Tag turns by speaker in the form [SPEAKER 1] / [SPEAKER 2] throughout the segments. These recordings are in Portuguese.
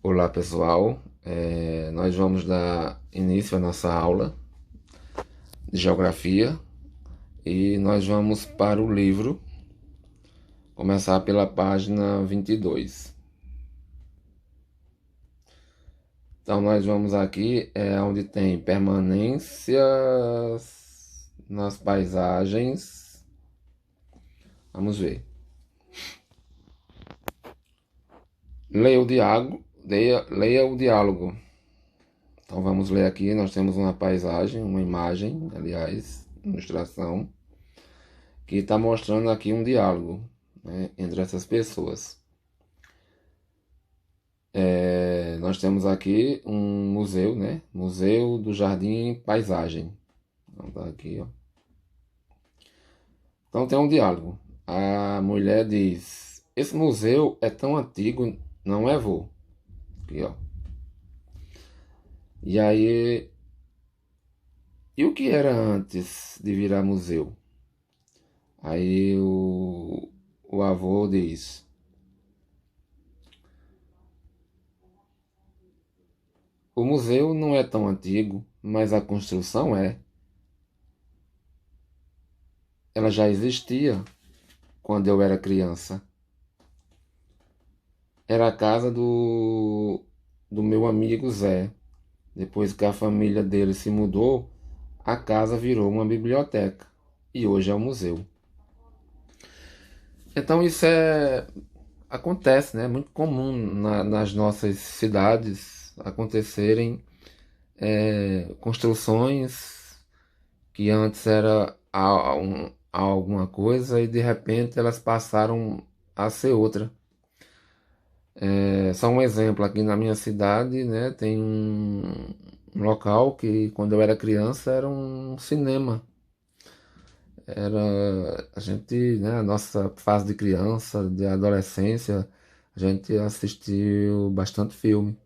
[SPEAKER 1] Olá pessoal, nós vamos dar início à nossa aula de Geografia e nós vamos para o livro, começar pela página 22. Então nós vamos aqui, onde tem permanências nas paisagens. Vamos ver. Leia o diálogo. Então vamos ler aqui, nós temos uma paisagem, uma imagem, aliás, ilustração, que está mostrando aqui um diálogo, né, entre essas pessoas. Nós temos aqui um museu, né? Museu do Jardim Paisagem. Então tá aqui, ó. Então tem um diálogo. A mulher diz: esse museu é tão antigo, não é, vô? Aqui, ó. E aí, e o que era antes de virar museu? Aí o avô diz: o museu não é tão antigo, mas a construção é. Ela já existia quando eu era criança. Era a casa do meu amigo Zé. Depois que a família dele se mudou, a casa virou uma biblioteca e hoje é um museu. Então isso acontece, né? É muito comum nas nossas cidades acontecerem construções que antes era alguma coisa e de repente elas passaram a ser outra. Só um exemplo, aqui na minha cidade, né, tem um local que quando eu era criança era um cinema. Era a gente, né, a nossa fase de criança, de adolescência, a gente assistiu bastante filme.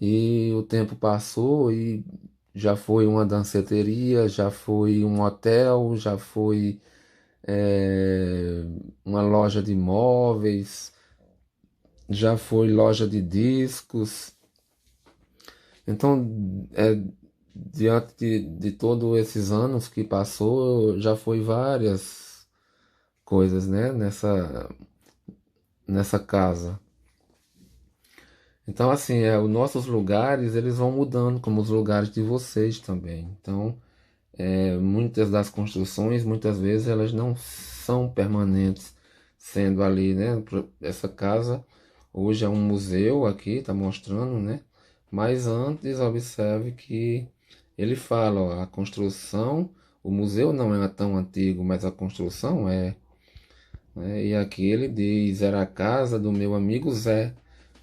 [SPEAKER 1] E o tempo passou e já foi uma danceteria, já foi um hotel, já foi é, uma loja de móveis, já foi loja de discos. Então, diante de todos esses anos que passou, já foi várias coisas, né, nessa casa. Então, assim, os nossos lugares, eles vão mudando, como os lugares de vocês também. Então, muitas das construções, muitas vezes, elas não são permanentes, sendo ali, né? Essa casa hoje é um museu aqui, está mostrando, né? Mas antes, observe que ele fala, ó, a construção, o museu não é tão antigo, mas a construção é, né? E aqui ele diz, era a casa do meu amigo Zé.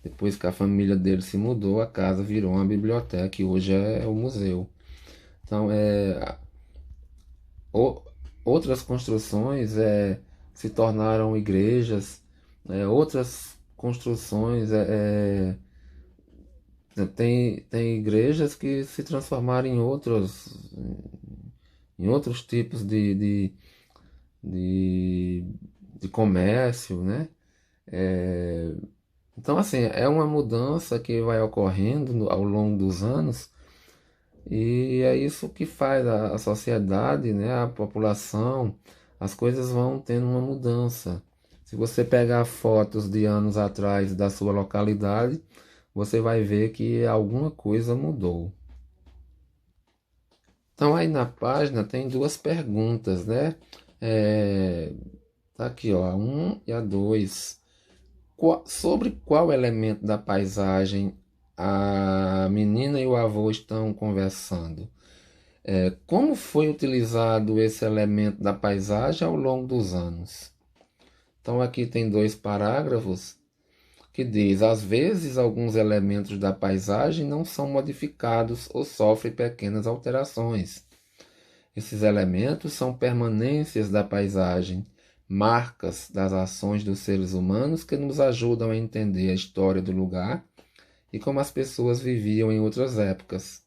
[SPEAKER 1] Depois que a família dele se mudou, a casa virou uma biblioteca e hoje é o museu. Então, o- outras construções se tornaram igrejas, outras construções tem igrejas que se transformaram em outros tipos de, de comércio, né? É, então, assim, é uma mudança que vai ocorrendo ao longo dos anos e é isso que faz a sociedade, né, a população, as coisas vão tendo uma mudança. Se você pegar fotos de anos atrás da sua localidade, você vai ver que alguma coisa mudou. Então aí na página tem duas perguntas, né? Tá aqui, ó, a 1 e a 2. Sobre qual elemento da paisagem a menina e o avô estão conversando? Como foi utilizado esse elemento da paisagem ao longo dos anos? Então aqui tem dois parágrafos que diz: às vezes alguns elementos da paisagem não são modificados ou sofrem pequenas alterações. Esses elementos são permanências da paisagem, marcas das ações dos seres humanos que nos ajudam a entender a história do lugar e como as pessoas viviam em outras épocas.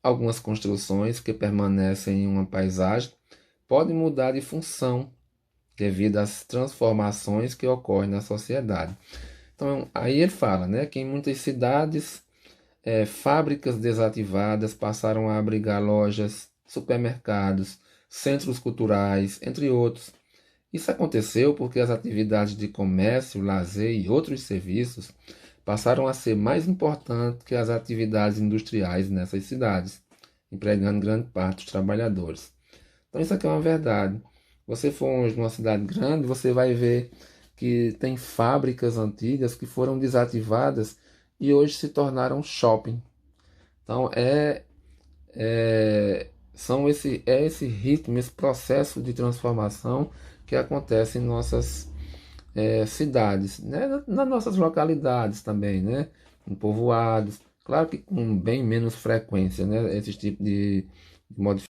[SPEAKER 1] Algumas construções que permanecem em uma paisagem podem mudar de função devido às transformações que ocorrem na sociedade. Então, aí ele fala, né, que em muitas cidades, fábricas desativadas passaram a abrigar lojas, supermercados, centros culturais, entre outros. Isso aconteceu porque as atividades de comércio, lazer e outros serviços passaram a ser mais importantes que as atividades industriais nessas cidades, empregando grande parte dos trabalhadores. Então isso aqui é uma verdade. Você for hoje numa cidade grande, você vai ver que tem fábricas antigas que foram desativadas e hoje se tornaram shopping. Então é esse ritmo, esse processo de transformação que acontece em nossas cidades, né? Nas nossas localidades também, né? Em povoados, claro que com bem menos frequência, né? Esse tipo de modificação